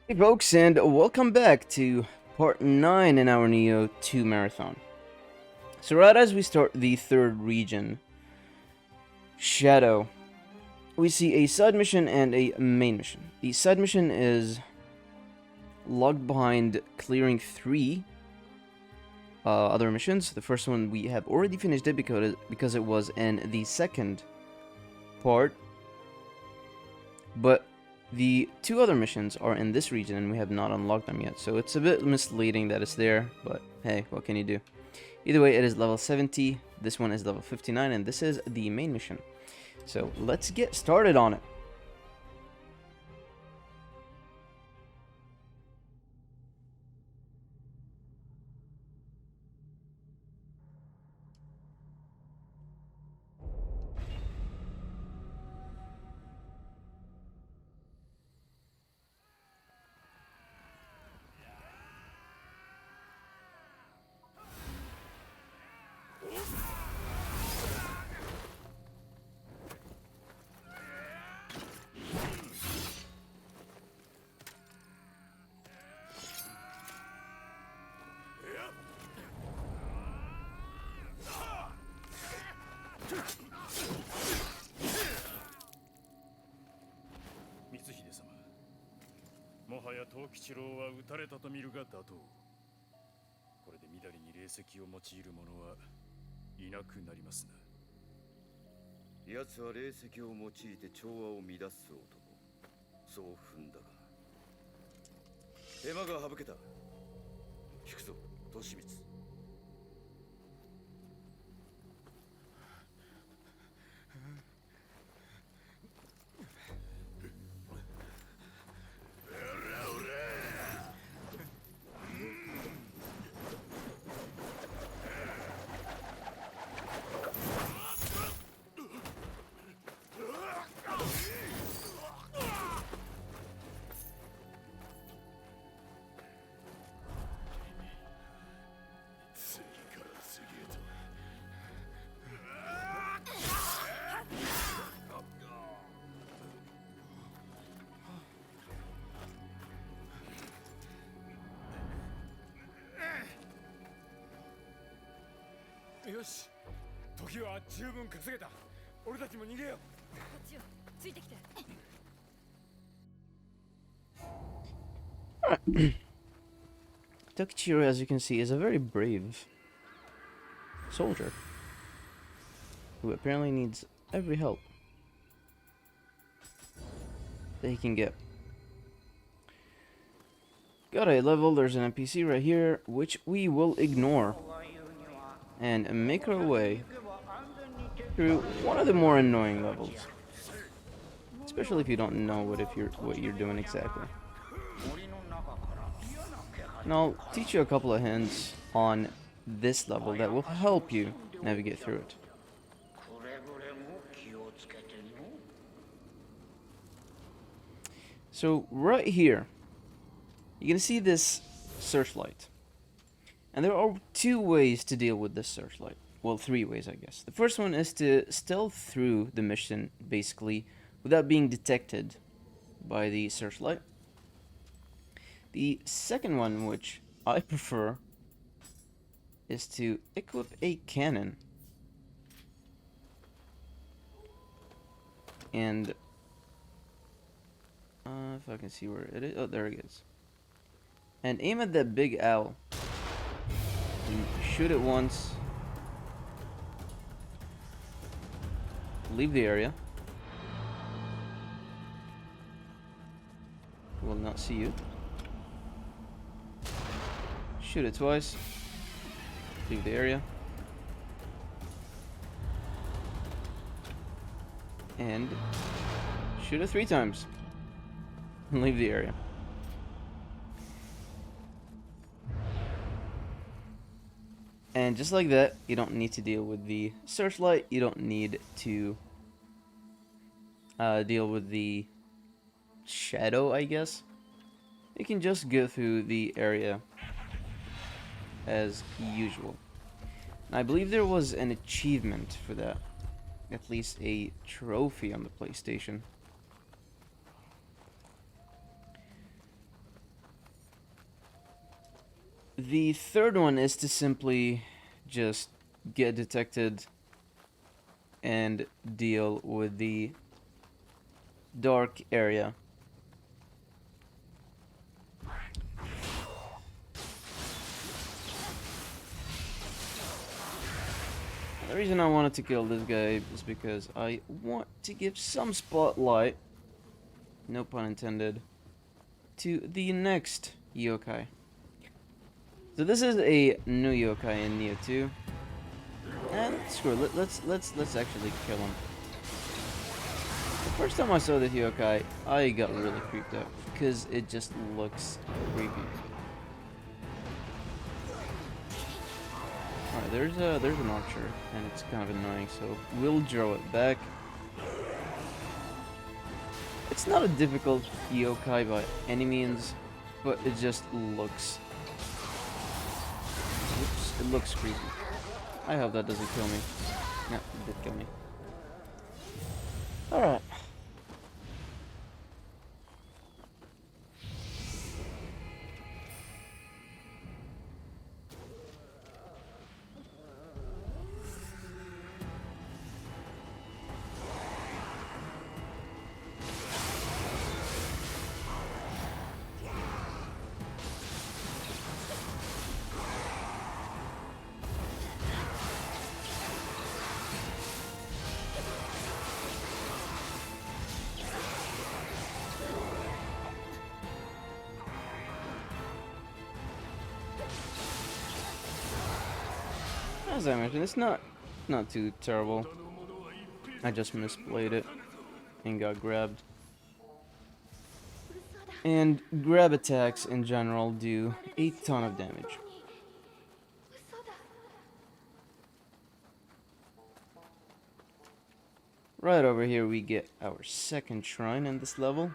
Hey folks, and welcome back to part 9 in our Nioh 2 marathon. So right as we start the third region, Shadow, we see a side mission and a main mission. The side mission is logged behind clearing 3 other missions. The first one we have already finished it because it was in the second part, but the 2 other missions are in this region and we have not unlocked them yet, so it's a bit misleading that it's there, but hey, what can you do? Either way, it is level 70, this one is level 59, and this is the main mission. So let's get started on it.奴は霊石を用いて調和を乱す男。そう踏んだが。手間が省けた。聞くぞ、利光。よし、時は十分稼げた。俺たちも逃げよう。こっちよ、ついてきて。Takichiro, as you can see, is a very brave soldier who apparently needs every help that he can get. Got a level, there's an NPC right here, which we will ignore and make our way through one of the more annoying levels, especially if you don't know what you're doing exactly. And I'll teach you a couple of hints on this level that will help you navigate through it. So right here, you can see this searchlight. And there are 2 ways to deal with this searchlight. Well, 3 ways, I guess. The first one is to stealth through the mission, basically, without being detected by the searchlight. The second one, which I prefer, is to equip a cannon. And, if I can see where it is. Oh, there it is. And aim at that big owl. And shoot it once. Leave the area. It will not see you. Shoot it twice. Leave the area. And shoot it 3 times. And leave the area. And just like that, you don't need to deal with the searchlight, you don't need to deal with the shadow, I guess. You can just go through the area as usual. And I believe there was an achievement for that. At least a trophy on the PlayStation. The third one is to simply just get detected and deal with the dark area. The reason I wanted to kill this guy is because I want to give some spotlight, no pun intended, to the next yokai. So this is a new yokai in Nioh 2. And screw it, let's actually kill him. The first time I saw this yokai, I got really creeped out because it just looks creepy. Alright, there's an archer, and it's kind of annoying, so we'll draw it back. It's not a difficult yokai by any means, but it just looks... Oops, it looks creepy. I hope that doesn't kill me. No, it did kill me. Alright. As I mentioned, it's not too terrible. I just misplayed it and got grabbed. And grab attacks in general do a ton of damage. Right over here we get our second shrine in this level.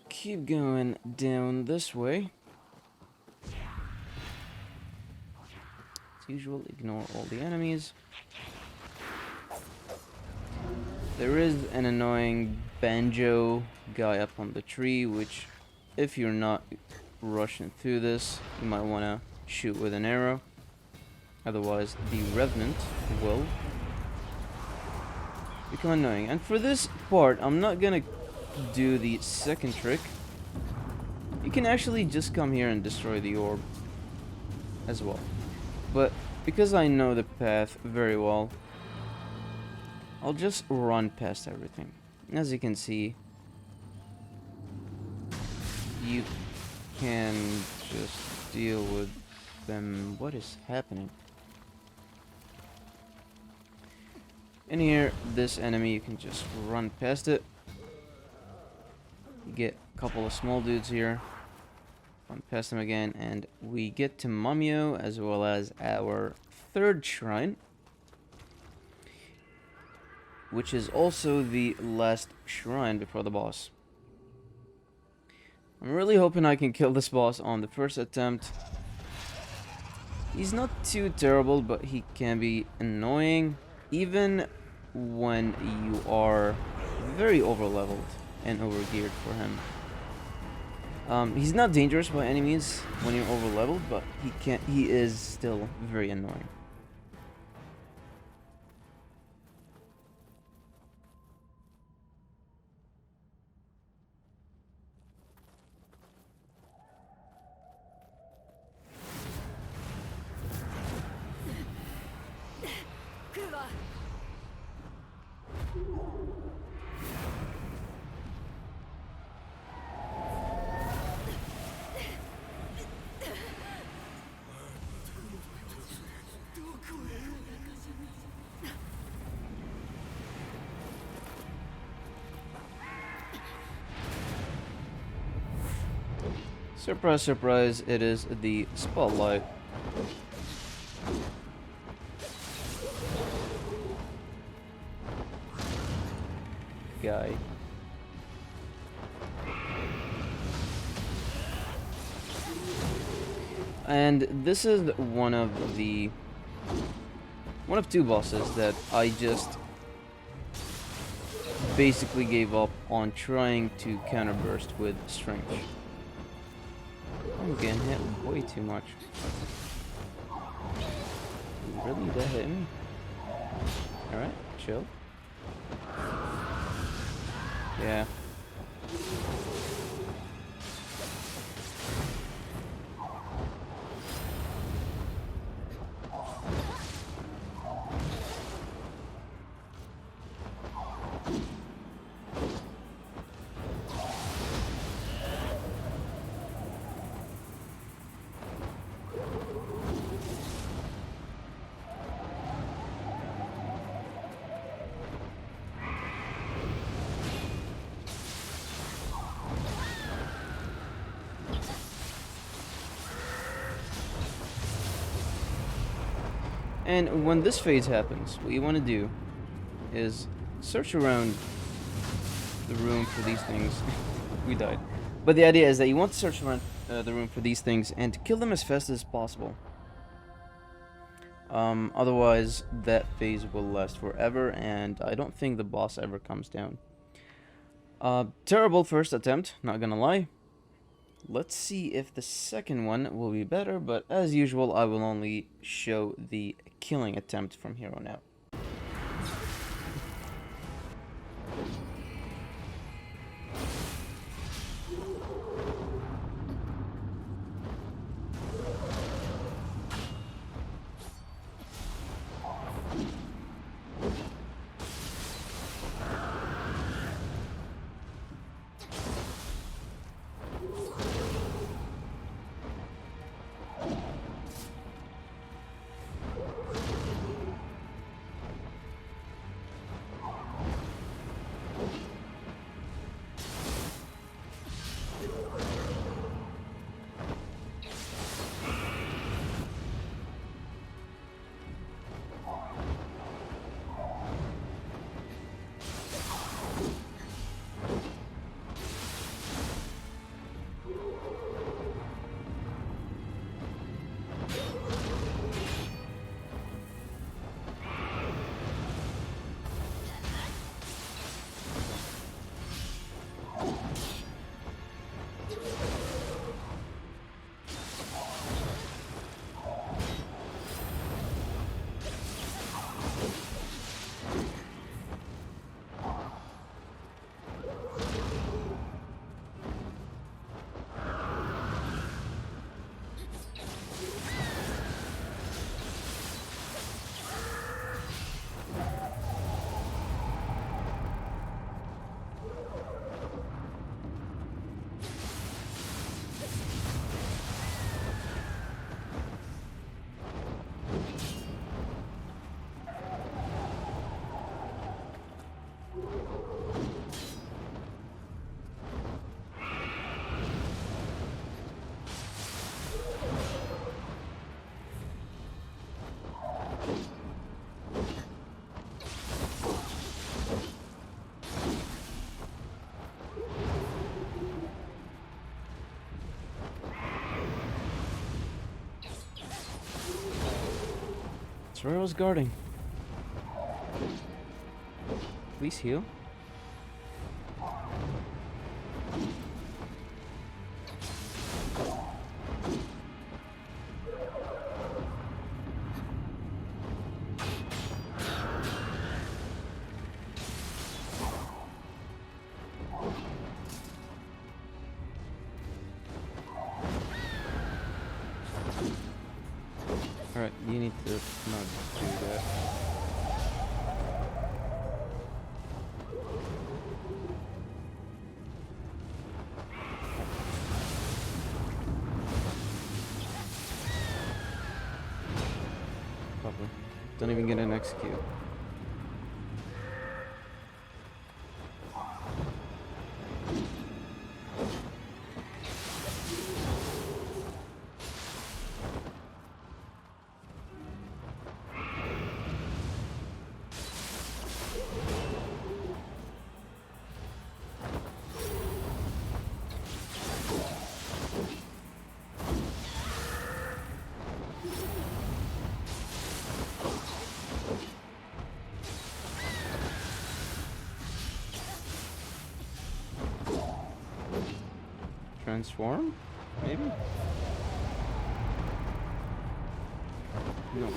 Keep going down this way. As usual, ignore all the enemies. There is an annoying banjo guy up on the tree, which, if you're not rushing through this, you might want to shoot with an arrow. Otherwise, the revenant will become annoying. And for this part, I'm not gonna do the second trick. You can actually just come here and destroy the orb as well. But because I know the path very well, I'll just run past everything. As you can see, you can just deal with them. What is happening? In here, this enemy, you can just run past it. You get a couple of small dudes here. Run past them again, and we get to Nioh as well as our third shrine, which is also the last shrine before the boss. I'm really hoping I can kill this boss on the first attempt. He's not too terrible, but he can be annoying even when you are very overleveled and overgeared for him. He's not dangerous by any means when you're overleveled, but he is still very annoying. Surprise, surprise, it is the spotlight. Guy. And this is one of two bosses that I just basically gave up on trying to counterburst with strength. I'm getting hit way too much. Really? That hit me? Alright, chill. Yeah. And when this phase happens, what you want to do is search around the room for these things. We died. But the idea is that you want to search around the room for these things and to kill them as fast as possible. Otherwise, that phase will last forever, and I don't think the boss ever comes down. Terrible first attempt, not gonna lie. Let's see if the second one will be better, but as usual, I will only show the killing attempt from here on out. That's where I was guarding. Please heal. Alright, you need to not do that. Probably. Don't even get an execute. transform? Maybe? No.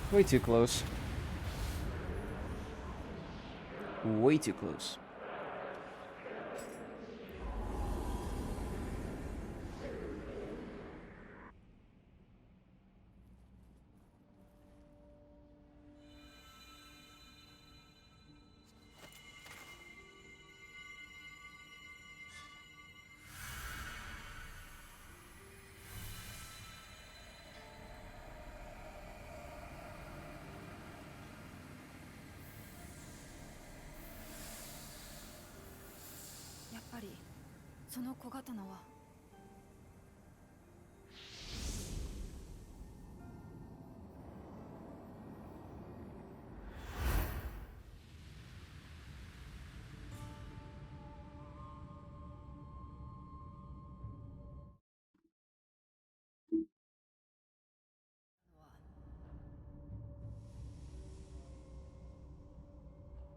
Way too close. Way too close. Yappari, その小刀は。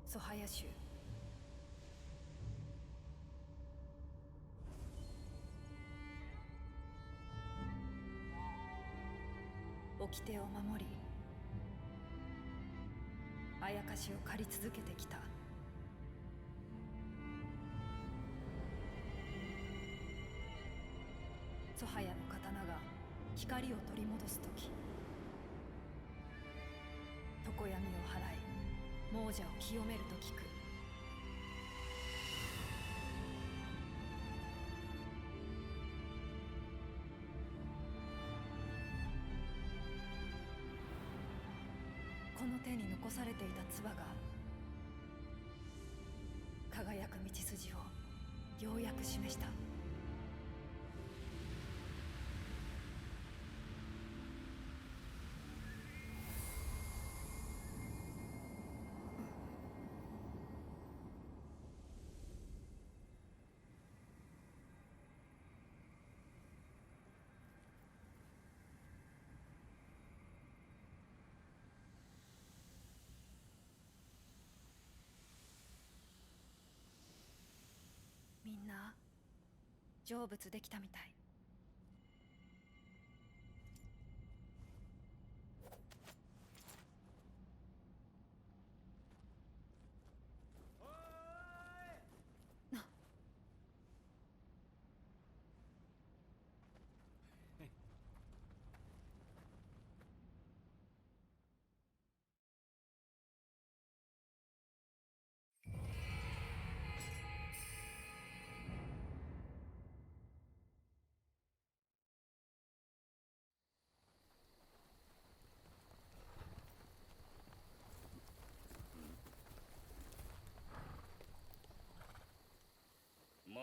ソハヤ州。掟を守り、あやかしを借り続けてきた。ソハヤの刀が光を取り戻す時、常闇を払い亡者を清めると聞く。この手に残されていた唾が輝く道筋をようやく示した。みんな成仏できたみたい。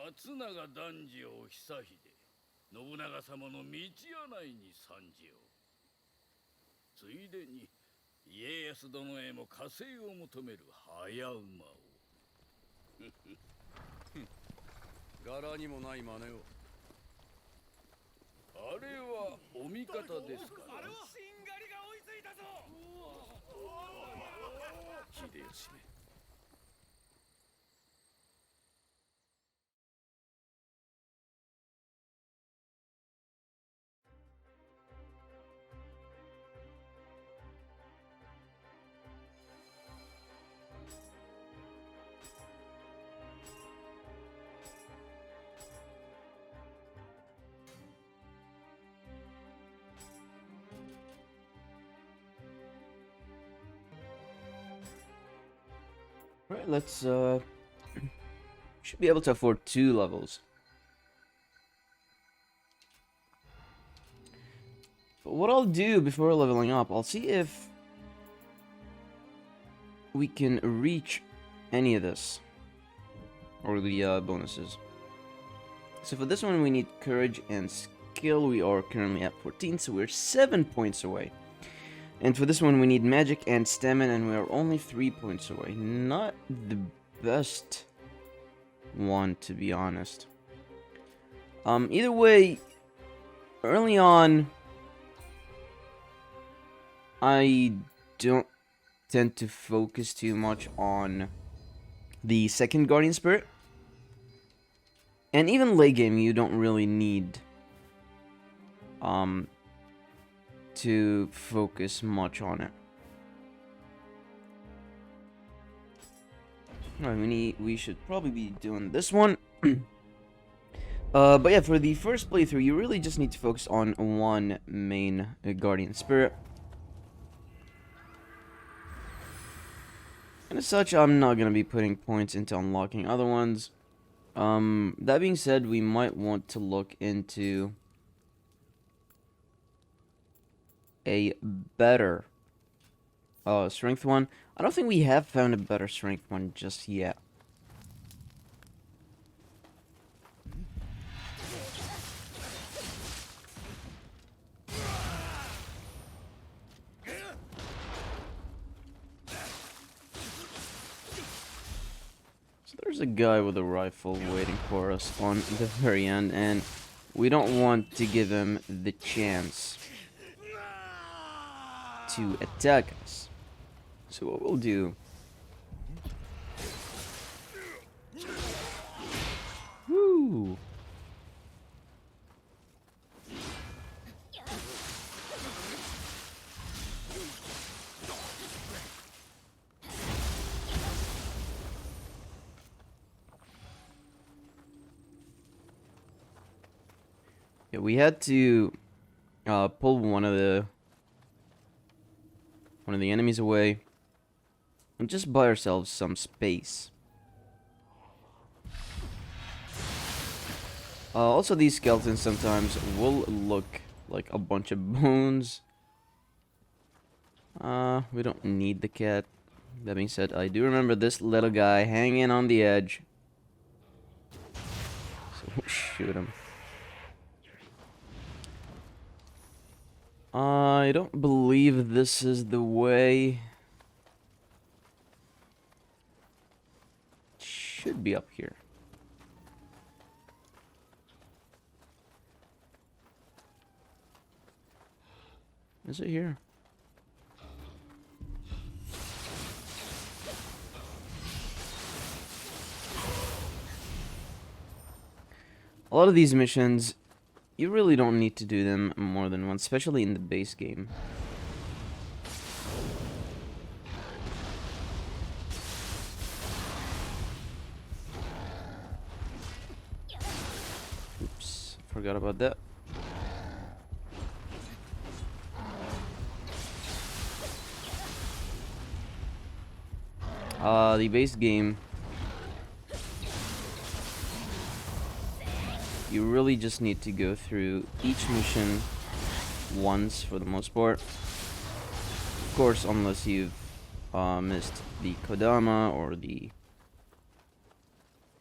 松永男児を久秀、信長様の道柳に参じよう。ついでに家康殿へも加勢を求める早馬を。柄にもない真似を。あれはお味方ですから。あれはしんがりが追いついたぞ。秀吉め。Right, let's should be able to afford 2 levels. But what I'll do before leveling up, I'll see if we can reach any of this. Or the bonuses. So for this one we need courage and skill. We are currently at 14, so we're 7 points away. And for this one we need magic and stamina, and we are only 3 points away. Not the best one, to be honest. Either way, early on, I don't tend to focus too much on the second Guardian Spirit. And even late game, you don't really need to focus much on it. Alright, we should probably be doing this one. But yeah, for the first playthrough, you really just need to focus on one main Guardian Spirit. And as such, I'm not going to be putting points into unlocking other ones. That being said, we might want to look into a better strength one. I don't think we have found a better strength one just yet. There's a guy with a rifle waiting for us on the very end, and we don't want to give him the chance to attack us. So what we'll do... Woo! Yeah, we had to pull one of the enemies away and just buy ourselves some space. Also, these skeletons sometimes will look like a bunch of bones. We don't need the cat. That being said, I do remember this little guy hanging on the edge. So we'll shoot him. I don't believe this is the way. It should be up here. Is it here? A lot of these missions, you really don't need to do them more than once, especially in the base game. Oops, forgot about that. The base game, you really just need to go through each mission once for the most part. Of course, unless you've missed the Kodama or the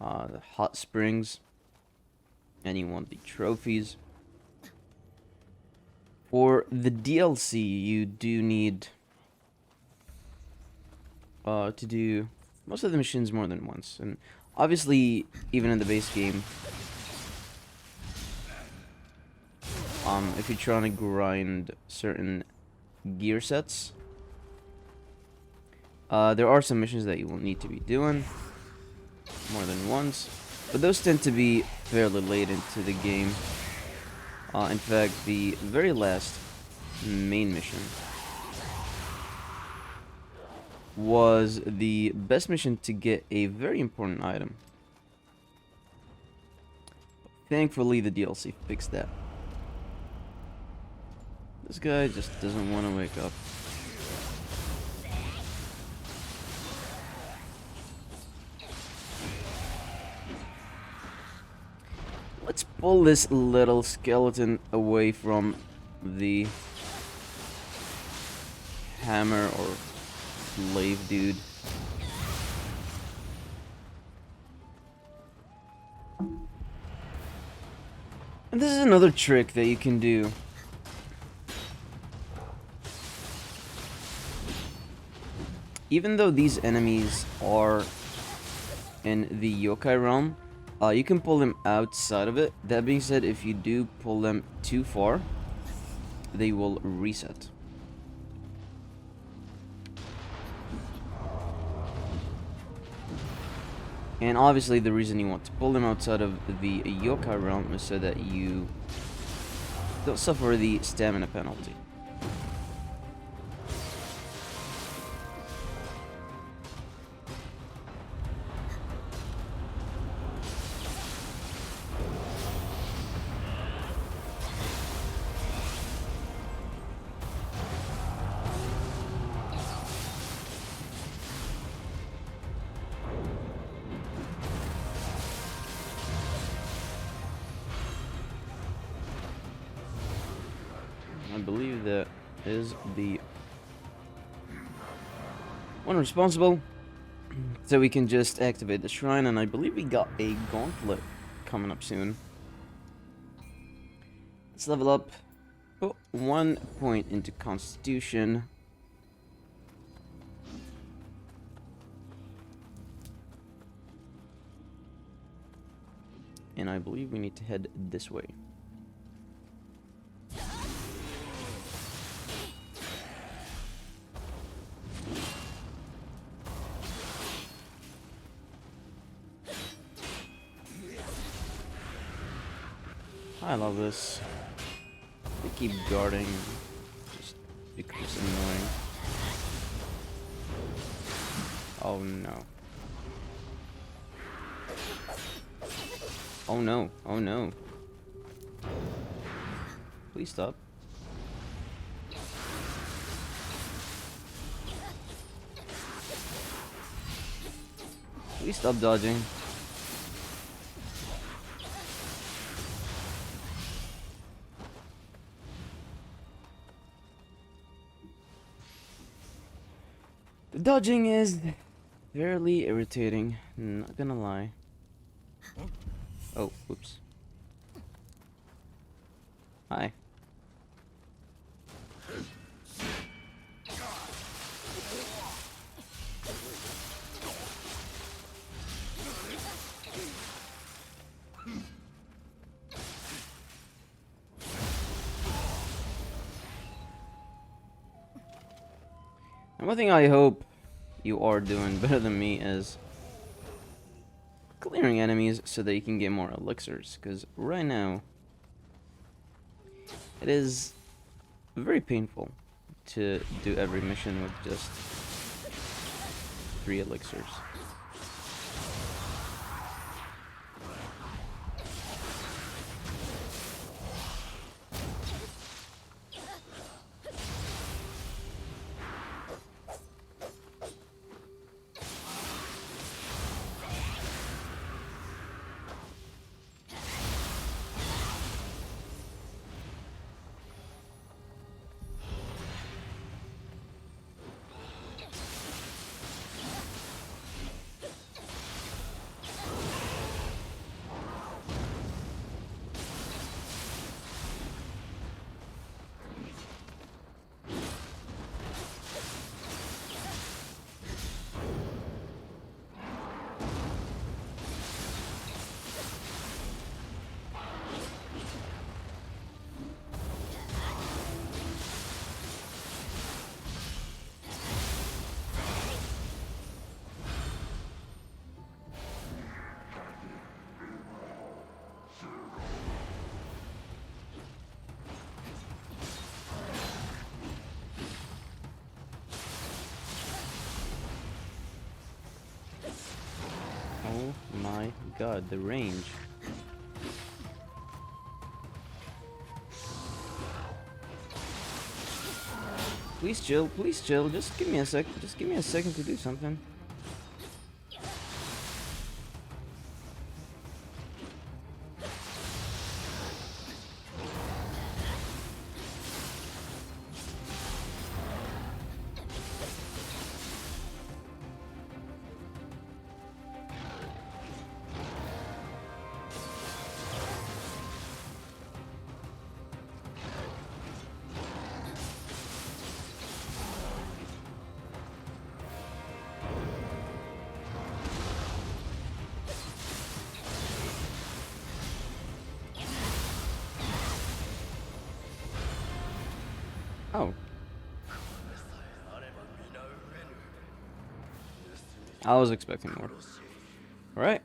hot springs and you want the trophies. For the DLC, you do need to do most of the missions more than once. And obviously, even in the base game, if you're trying to grind certain gear sets, there are some missions that you will need to be doing more than once, but those tend to be fairly late into the game. In fact, the very last main mission was the best mission to get a very important item. Thankfully, the DLC fixed that. This guy just doesn't want to wake up. Let's pull this little skeleton away from the hammer or glaive dude. And this is another trick that you can do. Even though these enemies are in the yokai realm, you can pull them outside of it. That being said, if you do pull them too far, they will reset. And obviously the reason you want to pull them outside of the yokai realm is so that you don't suffer the stamina penalty. I believe that is the one responsible. So we can just activate the shrine, and I believe we got a gauntlet coming up soon. Let's level up. Put 1 point into Constitution. And I believe we need to head this way. I love this. They keep guarding. Just becomes annoying. Oh no. Oh no. Oh no. Please stop. Please stop dodging. The dodging is fairly irritating, not gonna lie. Oh, whoops. Hi. And one thing I hope you are doing better than me is clearing enemies so that you can get more elixirs, because right now it is very painful to do every mission with just 3 elixirs. Oh my god, the range. Please chill, please chill. Just give me a sec. Just give me a second to do something. Oh. I was expecting more. Alright.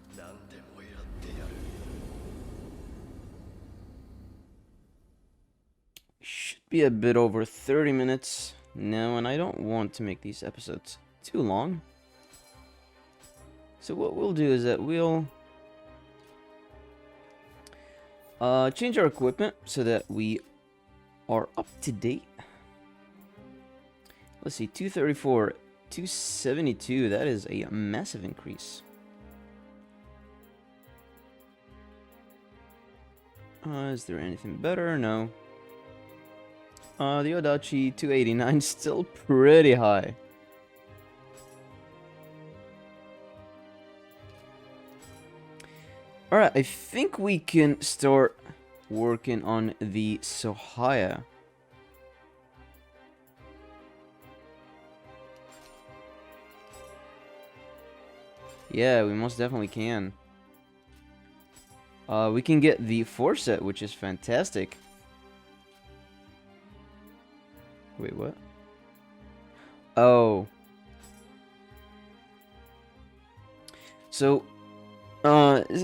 Should be a bit over 30 minutes now, and I don't want to make these episodes too long. So what we'll do is that we'll change our equipment so that we are up to date. Let's see, 234, 272, that is a massive increase. Is there anything better? No. The Odachi 289 still pretty high. Alright, I think we can start working on the Sohaya. Yeah, we most definitely can. We can get the 4 set, which is fantastic. Wait, what? Oh. So,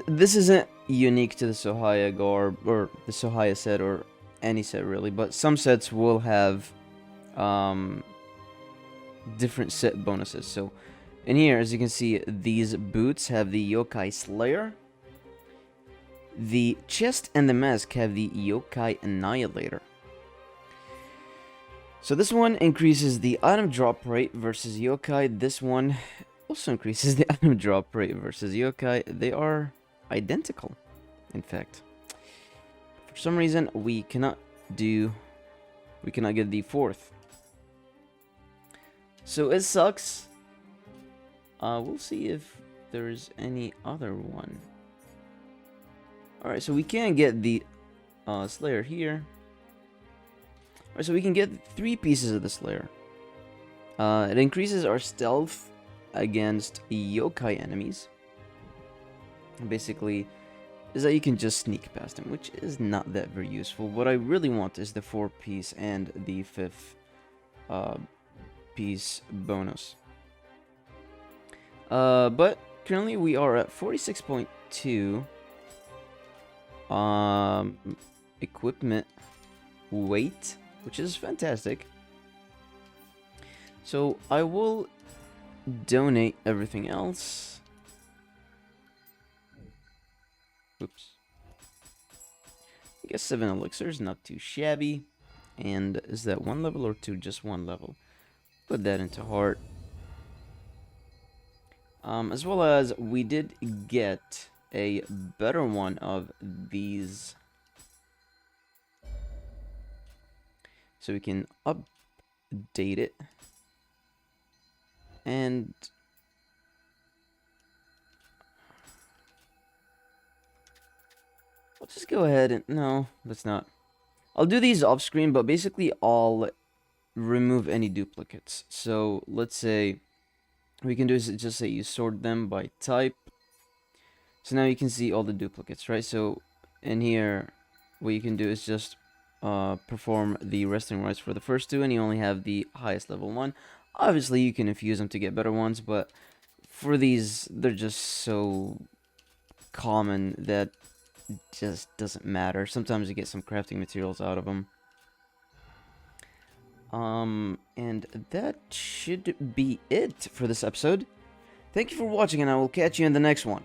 this isn't unique to the Sohaya garb, or the Sohaya set, or any set really, but some sets will have, different set bonuses. So, in here, as you can see, these boots have the Yokai Slayer. The chest and the mask have the Yokai Annihilator. So this one increases the item drop rate versus Yokai. This one also increases the item drop rate versus Yokai. They are identical, in fact. For some reason, we cannot get the 4th. So it sucks. We'll see if there's any other one. Alright, so we can get the Slayer here. Alright, so we can get 3 pieces of the Slayer. It increases our stealth against Yokai enemies. Basically, is that you can just sneak past them, which is not that very useful. What I really want is the 4-piece and the 5th piece bonus. But currently we are at 46.2 equipment weight, which is fantastic. So I will donate everything else. Oops. I guess 7 elixirs, not too shabby. And is that 1 level or 2? Just 1 level. Put that into heart. As well as we did get a better one of these. So we can update it. And I'll just go ahead and... No, let's not. I'll do these off screen, but basically I'll remove any duplicates. So let's say we can do is just say you sort them by type. So now you can see all the duplicates, right? So in here, what you can do is just perform the resting rites for the first 2, and you only have the highest level 1. Obviously, you can infuse them to get better ones, but for these, they're just so common that it just doesn't matter. Sometimes you get some crafting materials out of them. And that should be it for this episode. Thank you for watching, and I will catch you in the next one.